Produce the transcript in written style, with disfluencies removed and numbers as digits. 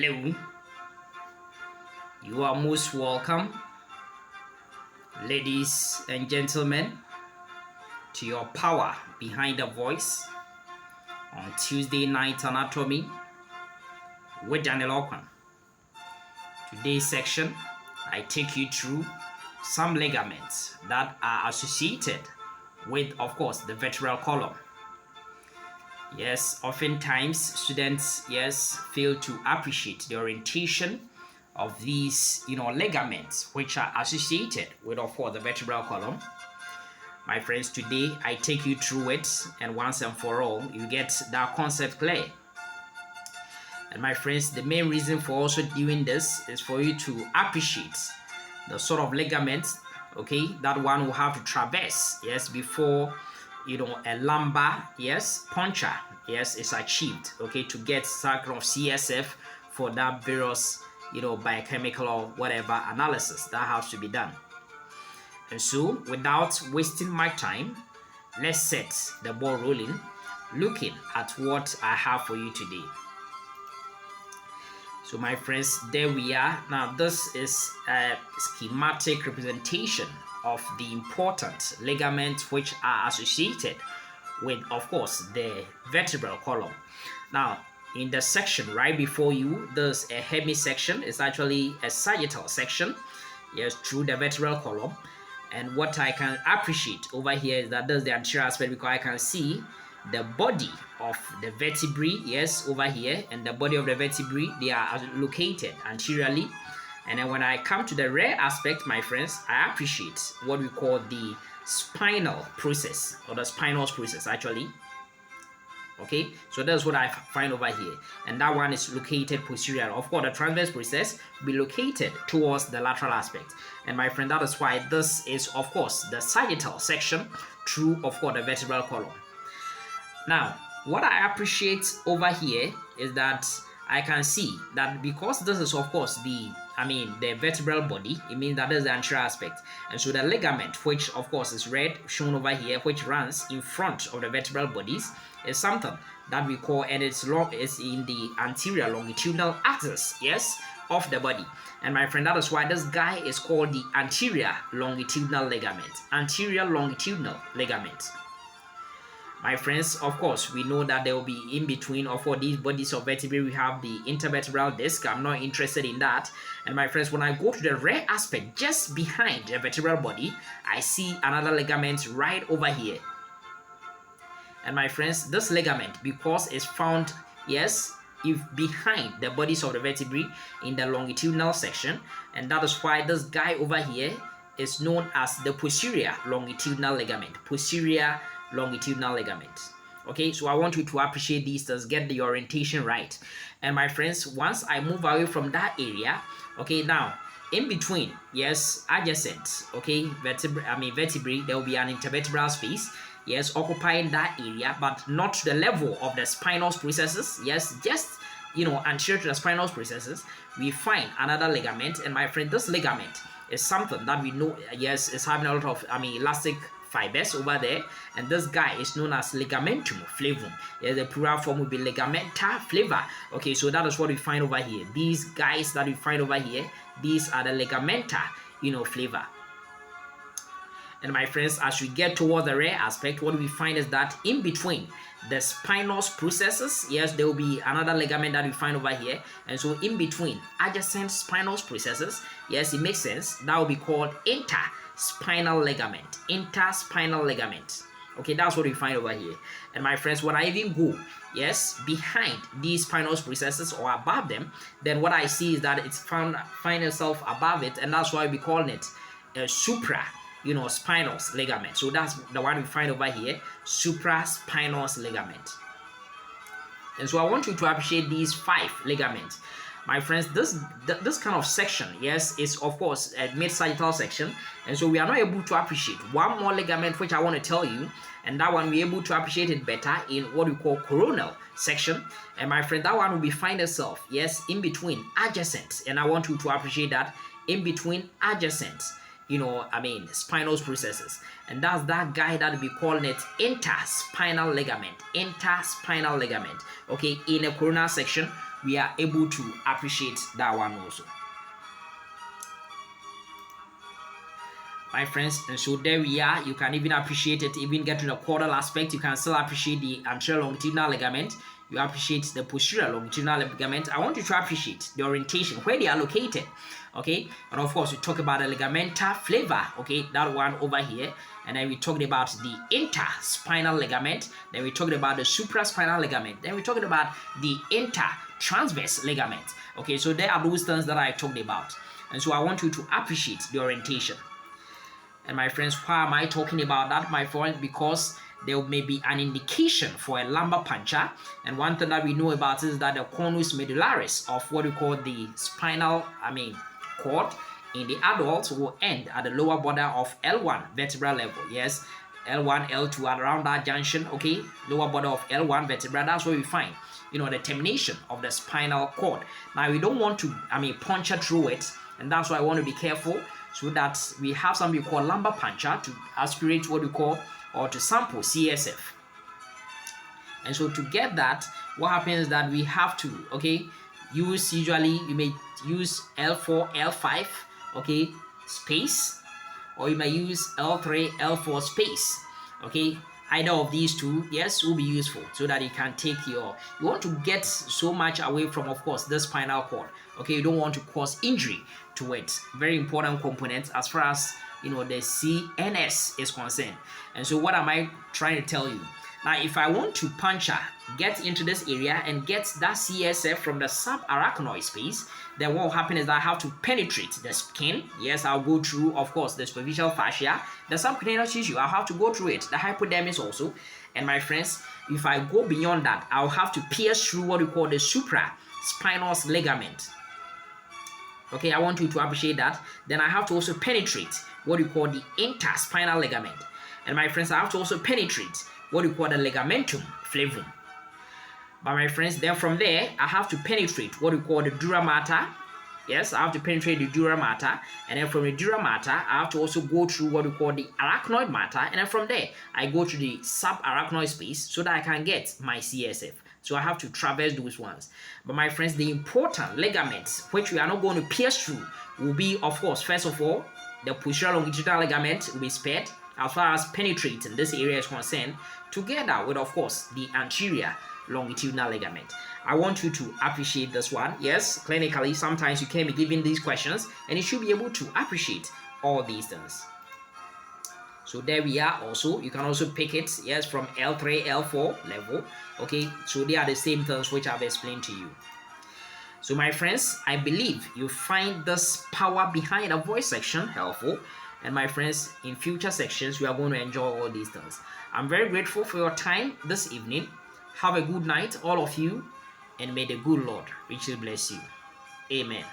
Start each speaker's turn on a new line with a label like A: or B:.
A: Hello, you are most welcome, ladies and gentlemen, to your power behind the voice on Tuesday Night Anatomy with Daniel Okwan. Today's section, I take you through some ligaments that are associated with, of course, the vertebral column. Yes, oftentimes students, fail to appreciate the orientation of these, ligaments which are associated with, of course, the vertebral column. My friends, today I take you through it, and once and for all, you get that concept clear. And my friends, the main reason for also doing this is for you to appreciate the sort of ligaments, okay, that one will have to traverse, before a lumbar, puncture, is achieved, okay, to get some kind of CSF for that various, biochemical or whatever analysis that has to be done. And so, without wasting my time, let's set the ball rolling, looking at what I have for you today. So, my friends, there we are. Now, this is a schematic representation of the important ligaments which are associated with, of course, the vertebral column. Now, in the section right before you, there's a hemisection. It's actually a sagittal section, through the vertebral column. And what I can appreciate over here is that there's the anterior aspect, because I can see the body of the vertebrae, over here, and the body of the vertebrae, they are located anteriorly. And then when I come to the rear aspect, my friends, I appreciate what we call the spinal process, or the spinous process, actually. Okay, so that's what I find over here. And that one is located posterior. Of course, the transverse process will be located towards the lateral aspect. And my friend, that is why this is, of course, the sagittal section through, of course, the vertebral column. Now, what I appreciate over here is that I can see that because this is, of course, the vertebral body, it means that there's the anterior aspect. And so the ligament, which of course is red, shown over here, which runs in front of the vertebral bodies, is something that we call, and it's in the anterior longitudinal axis, of the body. And my friend, that is why this guy is called the anterior longitudinal ligament. Anterior longitudinal ligament. My friends, of course, we know that there will be in between of all these bodies of vertebrae, we have the intervertebral disc. I'm not interested in that. And my friends, when I go to the rear aspect, just behind the vertebral body, I see another ligament right over here. And my friends, this ligament, because it's found, if behind the bodies of the vertebrae in the longitudinal section, and that is why this guy over here is known as the posterior longitudinal ligament. Posterior longitudinal ligament. Okay, so I want you to appreciate these things, get the orientation right. And my friends, once I move away from that area, okay, now in between, adjacent, okay, vertebrae, there will be an intervertebral space, occupying that area, but not to the level of the spinous processes, just anterior to the spinous processes, we find another ligament. And my friend, this ligament is something that we know, is having a lot of, elastic fibers over there, and this guy is known as ligamentum flavum. The plural form will be ligamenta flava. Okay, so that is what we find over here. These guys that we find over here, these are the ligamenta, flava. And my friends, as we get towards the rear aspect, what we find is that in between the spinous processes, there will be another ligament that we find over here. And so in between adjacent spinous processes, it makes sense, that will be called interspinal ligament. Interspinal ligament. Okay, that's what we find over here. And my friends, when I even go, behind these spinous processes or above them, then what I see is that it's find itself above it, and that's why we call it a supra, spinous ligament. So that's the one we find over here, supraspinous ligament. And so I want you to appreciate these 5 ligaments. My friends, this kind of section, is of course a mid-sagittal section, and so we are not able to appreciate one more ligament which I want to tell you, and that one we're able to appreciate it better in what we call coronal section. And my friend, that one will be find itself, in between adjacent, and I want you to appreciate that in between adjacent, spinal processes, and that's that guy that we calling it interspinal ligament. Interspinal ligament. Okay, in a coronal section, we are able to appreciate that one also, my friends. And so there we are. You can even appreciate it, even get to the caudal aspect. You can still appreciate the anterior longitudinal ligament. You appreciate the posterior longitudinal ligament. I want you to appreciate the orientation, where they are located. Okay, and of course we talk about the ligamentar flavor. Okay, that one over here. And then we talked about the interspinal ligament. Then we talked about the supraspinal ligament. Then we talked about the intertransverse ligament. Okay, so there are those things that I talked about. And so I want you to appreciate the orientation. And my friends, why am I talking about that, my friend? Because there may be an indication for a lumbar puncture. And one thing that we know about is that the conus medullaris of what we call the spinal cord in the adult will end at the lower border of L1 vertebral level. Yes, L1, L2, at around that junction. Okay, lower border of L1 vertebra. That's where we find, the termination of the spinal cord. Now we don't want to, puncture through it, and that's why I want to be careful, so that we have something we call lumbar puncture to aspirate what we call, or to sample CSF. And so to get that, what happens is that we have to, usually you may use L4, L5, space, or you may use L3, L4 space. Okay, either of these two, yes, will be useful, so that you can take you want to get so much away from, of course, the spinal cord. Okay, you don't want to cause injury to it. Very important component as far as the CNS is concerned. And so what am I trying to tell you? Now, if I want to puncture, get into this area and get that CSF from the subarachnoid space, then what will happen is that I have to penetrate the skin. Yes, I'll go through, of course, the superficial fascia, the subcutaneous tissue. I'll have to go through it, the hypodermis also. And my friends, if I go beyond that, I'll have to pierce through what we call the supraspinous ligament. Okay, I want you to appreciate that. Then I have to also penetrate what we call the interspinal ligament. And my friends, I have to also penetrate what we call the ligamentum flavum. But my friends, then from there, I have to penetrate what we call the dura mater. Yes, I have to penetrate the dura mater. And then from the dura mater, I have to also go through what we call the arachnoid mater. And then from there, I go to the subarachnoid space so that I can get my CSF. So I have to traverse those ones. But my friends, the important ligaments, which we are not going to pierce through, will be, of course, first of all, the posterior longitudinal ligament will be spared as far as penetrating this area is concerned, together with, of course, the anterior longitudinal ligament. I want you to appreciate this one. Yes, clinically, sometimes you can be given these questions, and you should be able to appreciate all these things. So there we are. Also, you can also pick it, yes, from L3, L4 level. Okay, so they are the same things which I've explained to you. So my friends, I believe you find this power behind a voice section helpful. And my friends, in future sections, we are going to enjoy all these things. I'm very grateful for your time this evening. Have a good night, all of you, and may the good Lord richly bless you. Amen.